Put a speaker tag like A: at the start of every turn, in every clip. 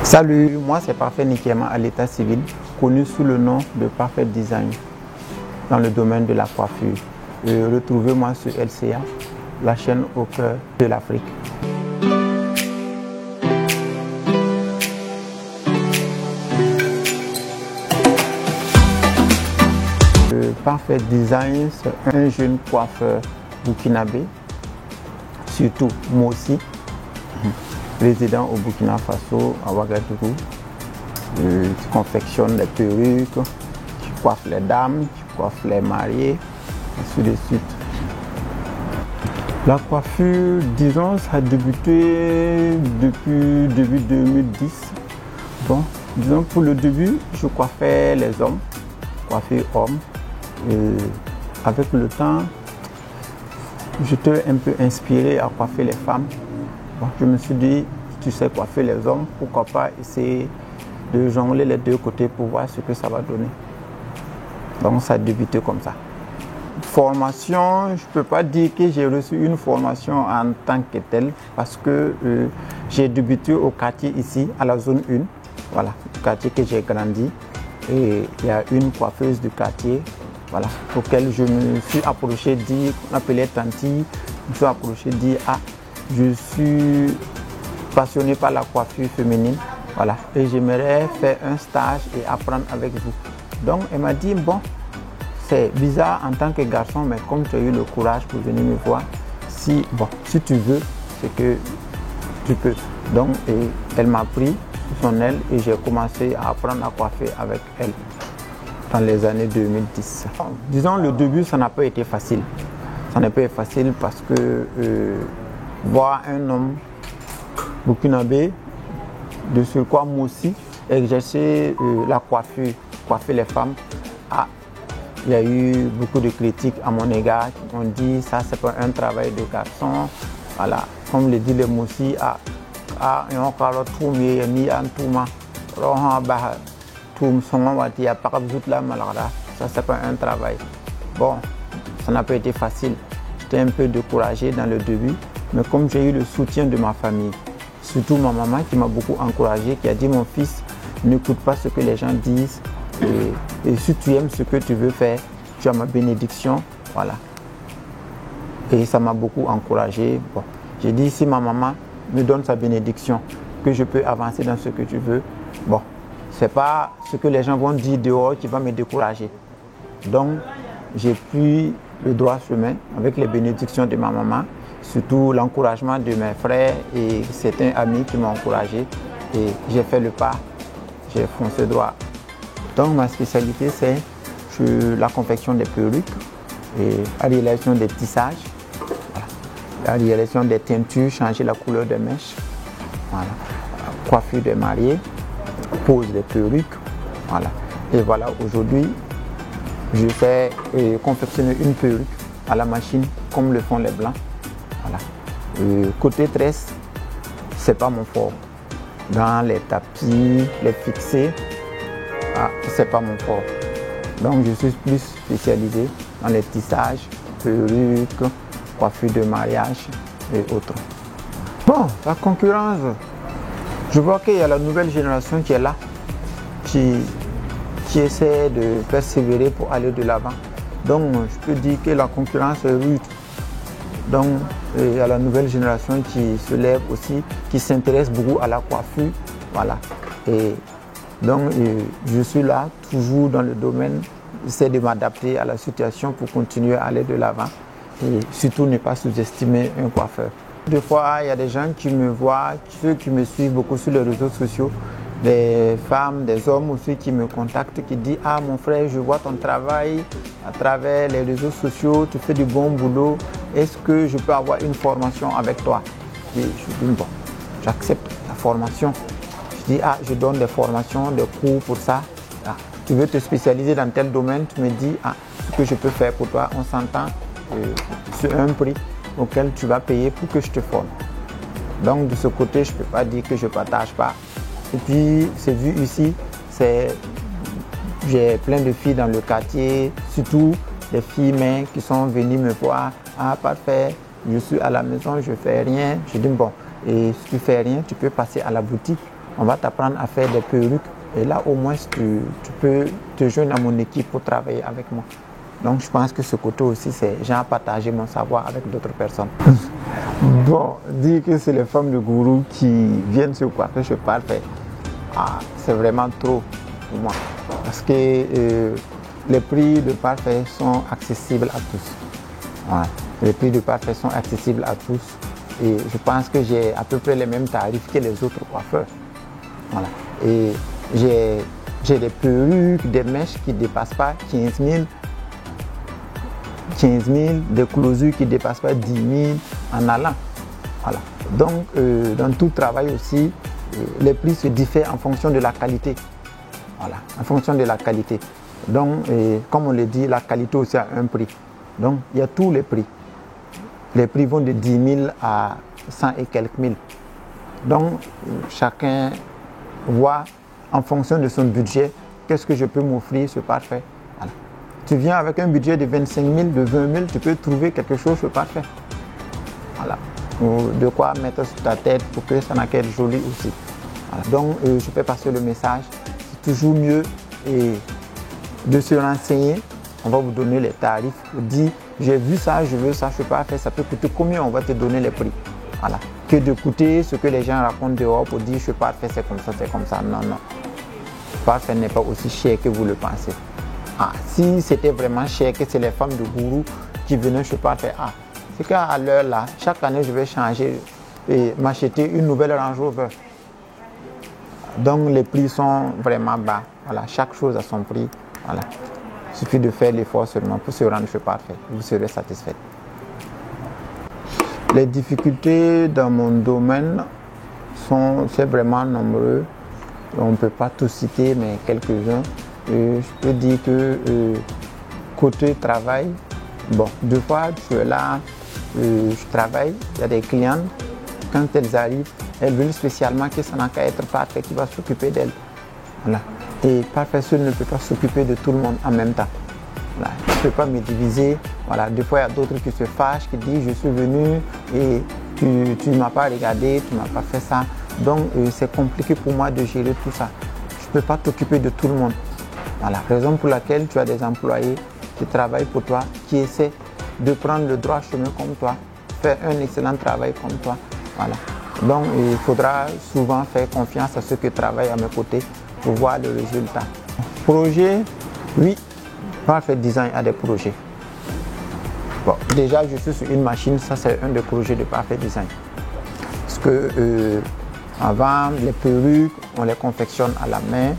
A: Salut, moi c'est Parfait Nikiema à l'état civil, connu sous le nom de Parfait Design dans le domaine de la coiffure. Retrouvez-moi sur LCA, la chaîne au cœur de l'Afrique. Parfait Design, c'est un jeune coiffeur burkinabé, surtout moi aussi, résident au Burkina Faso, à Ouagadougou. Tu confectionnes les perruques, tu coiffes les dames, tu coiffes les mariés, ainsi de suite. La coiffure, disons, ça a débuté depuis début 2010. Bon, disons pour le début, je coiffais les hommes, coiffure homme. Et avec le temps, j'étais un peu inspiré à coiffer les femmes. Bon, je me suis dit, tu sais coiffer les hommes, pourquoi pas essayer de jongler les deux côtés pour voir ce que ça va donner. Donc ça a débuté comme ça. Formation, je ne peux pas dire que j'ai reçu une formation en tant que telle parce que j'ai débuté au quartier ici, à la zone 1, voilà, le quartier que j'ai grandi. Et il y a une coiffeuse du quartier, voilà, auquel je me suis approché, dit, on appelait Tanti, je me suis approché, dit, ah, je suis passionné par la coiffure féminine, voilà, et j'aimerais faire un stage et apprendre avec vous. Donc elle m'a dit, bon, c'est bizarre en tant que garçon, mais comme tu as eu le courage pour venir me voir, si tu veux, c'est que tu peux. Donc elle m'a pris sous son aile et j'ai commencé à apprendre à coiffer avec elle dans les années 2010. Disons, le début, ça n'a pas été facile. Ça n'a pas été facile parce que voir un homme burkinabé, de surcroît moi aussi, exercer la coiffure, coiffer les femmes, il y a eu beaucoup de critiques à mon égard qui m'ont dit ça c'est pas un travail de garçon. Voilà, comme le dit les moussi, ça c'est pas un travail. Bon, ça n'a pas été facile. J'étais un peu découragé dans le début, mais comme j'ai eu le soutien de ma famille, surtout ma maman qui m'a beaucoup encouragé, qui a dit mon fils, n'écoute pas ce que les gens disent et si tu aimes ce que tu veux faire, tu as ma bénédiction, voilà. Et ça m'a beaucoup encouragé. Bon, j'ai dit si ma maman me donne sa bénédiction, que je peux avancer dans ce que tu veux, bon, c'est pas ce que les gens vont dire dehors qui va me décourager. Donc, j'ai pris le droit chemin avec les bénédictions de ma maman, surtout l'encouragement de mes frères et certains amis qui m'ont encouragé. Et j'ai fait le pas, j'ai foncé droit. Donc, ma spécialité, c'est la confection des perruques et la réalisation des tissages, voilà. La réalisation des teintures, changer la couleur des mèches, voilà. Coiffure des mariés, pose des perruques, voilà. Et voilà, aujourd'hui, je fais confectionner une perruque à la machine comme le font les blancs. Voilà. Côté tresse, c'est pas mon fort. Dans les tapis, les fixés, c'est pas mon fort. Donc je suis plus spécialisé dans les tissages, perruques, coiffure de mariage et autres. Bon, la concurrence, je vois qu'il y a la nouvelle génération qui est là, qui essaie de persévérer pour aller de l'avant. Donc je peux dire que la concurrence est rude. Donc il y a la nouvelle génération qui se lève aussi, qui s'intéresse beaucoup à la coiffure, voilà. Et donc je suis là, toujours dans le domaine, j'essaie de m'adapter à la situation pour continuer à aller de l'avant et surtout ne pas sous-estimer un coiffeur. Des fois, il y a des gens qui me voient, ceux qui me suivent beaucoup sur les réseaux sociaux, des femmes, des hommes aussi qui me contactent, qui disent « Ah mon frère, je vois ton travail à travers les réseaux sociaux, tu fais du bon boulot, est-ce que je peux avoir une formation avec toi ?» Et je dis « Bon, j'accepte la formation. » Je dis « Ah, je donne des formations, des cours pour ça. Ah, tu veux te spécialiser dans tel domaine, tu me dis ah, ce que je peux faire pour toi, on s'entend sur un prix auquel tu vas payer pour que je te forme. » Donc de ce côté, je ne peux pas dire que je ne partage pas. Et puis, c'est vu ici, j'ai plein de filles dans le quartier, surtout des filles mères qui sont venues me voir. Ah, parfait, je suis à la maison, je ne fais rien. Je dis bon, et si tu ne fais rien, tu peux passer à la boutique. on va t'apprendre à faire des perruques. Et là, au moins, tu peux te joindre à mon équipe pour travailler avec moi. Donc, je pense que ce côté aussi, c'est j'ai à partager mon savoir avec d'autres personnes. Bon, dire que c'est les femmes de Gourou qui viennent se coiffer chez Parfait, c'est vraiment trop pour moi. Parce que les prix de Parfait sont accessibles à tous. Voilà. Les prix de Parfait sont accessibles à tous. Et je pense que j'ai à peu près les mêmes tarifs que les autres coiffeurs. Voilà. Et j'ai des perruques, des mèches qui ne dépassent pas 15 000, des closures qui ne dépassent pas 10 000 en allant. Voilà. Donc, dans tout travail aussi, les prix se diffèrent en fonction de la qualité. Voilà, en fonction de la qualité. Donc, comme on le dit, la qualité aussi a un prix. Donc, il y a tous les prix. Les prix vont de 10 000 à 100 et quelques mille. Donc, chacun voit en fonction de son budget, qu'est-ce que je peux m'offrir, c'est parfait. Voilà. Tu viens avec un budget de 25 000, de 20 000, tu peux trouver quelque chose, c'est parfait. Voilà. Ou de quoi mettre sur ta tête pour que ça n'a qu'à être joli aussi. Voilà. Donc, je peux passer le message. C'est toujours mieux de se renseigner. On va vous donner les tarifs. Vous dire, j'ai vu ça, je veux ça, je ne peux pas faire, ça peut coûter combien, on va te donner les prix. Voilà. Que d'écouter ce que les gens racontent dehors pour dire, je ne peux pas faire, c'est comme ça, c'est comme ça. Non, non. Parfait n'est pas aussi cher que vous le pensez. Si c'était vraiment cher, que c'est les femmes de Gourou qui venaient chez Parfait, c'est qu'à l'heure là, chaque année, je vais changer et m'acheter une nouvelle Range Rover. Donc les prix sont vraiment bas. Voilà, chaque chose a son prix. Voilà. Il suffit de faire l'effort seulement pour se rendre chez Parfait. Vous serez satisfait. Les difficultés dans mon domaine c'est vraiment nombreux. On ne peut pas tout citer, mais quelques-uns. Je peux dire que côté travail, bon, deux fois je suis là, je travaille, il y a des clientes, quand elles arrivent, elles veulent spécialement que ça n'a qu'à être Parfait qui va s'occuper d'elles. Voilà. Et Parfait seul ne peut pas s'occuper de tout le monde en même temps. Voilà. Je ne peux pas me diviser. Voilà. Des fois, il y a d'autres qui se fâchent, qui disent je suis venu et tu ne m'as pas regardé, tu ne m'as pas fait ça. Donc, c'est compliqué pour moi de gérer tout ça. Je ne peux pas t'occuper de tout le monde. Voilà. Raison pour laquelle tu as des employés qui travaillent pour toi, qui essaient de prendre le droit chemin comme toi, faire un excellent travail comme toi. Voilà. Donc, il faudra souvent faire confiance à ceux qui travaillent à mes côtés pour voir le résultat. Projet, oui, Parfait Design a des projets. Bon, déjà, je suis sur une machine, ça c'est un des projets de Parfait Design. Parce que avant, les perruques, on les confectionne à la main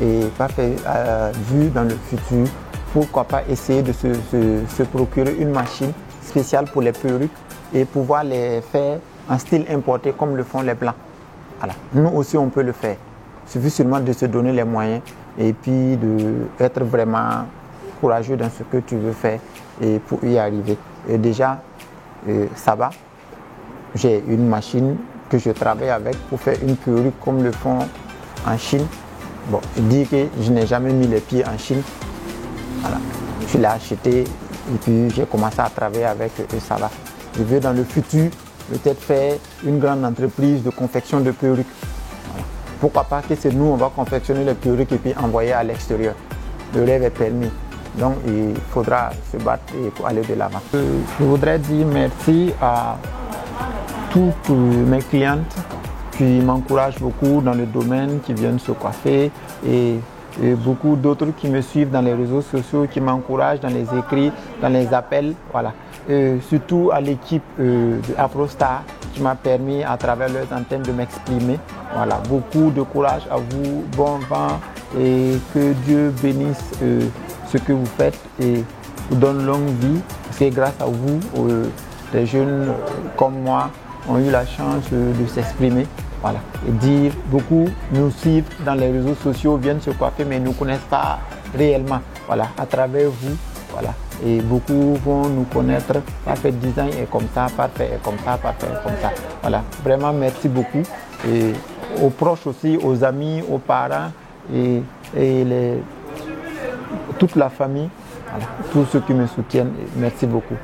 A: et Parfait a vu dans le futur, pourquoi pas essayer de se procurer une machine spéciale pour les perruques et pouvoir les faire en style importé comme le font les Blancs. Voilà. Nous aussi, on peut le faire. Il suffit seulement de se donner les moyens et puis d'être vraiment courageux dans ce que tu veux faire et pour y arriver. Et déjà, ça va. J'ai une machine que je travaille avec pour faire une perruque comme le font en Chine. Bon, je dis que je n'ai jamais mis les pieds en Chine. Voilà. Je l'ai acheté et puis j'ai commencé à travailler avec et ça va. Je veux dans le futur peut-être faire une grande entreprise de confection de perruques. Voilà. Pourquoi pas que c'est nous, on va confectionner les perruques et puis envoyer à l'extérieur. Le rêve est permis. Donc il faudra se battre pour aller de l'avant. Je voudrais dire merci à toutes mes clientes qui m'encouragent beaucoup dans le domaine, qui viennent se coiffer et beaucoup d'autres qui me suivent dans les réseaux sociaux, qui m'encouragent dans les écrits, dans les appels. Voilà. Surtout à l'équipe de Afrostar qui m'a permis à travers leurs antennes de m'exprimer. Voilà. Beaucoup de courage à vous, bon vent et que Dieu bénisse ce que vous faites et vous donne longue vie. C'est grâce à vous, des jeunes comme moi ont eu la chance de s'exprimer. Voilà. Et dire, beaucoup nous suivent dans les réseaux sociaux, viennent se coiffer, mais ne nous connaissent pas réellement. Voilà, à travers vous, voilà. Et beaucoup vont nous connaître. Parfait Design est comme ça, Parfait est comme ça, Parfait est comme ça. Voilà. Vraiment, merci beaucoup. Et aux proches aussi, aux amis, aux parents et toute la famille, voilà. Tous ceux qui me soutiennent, merci beaucoup.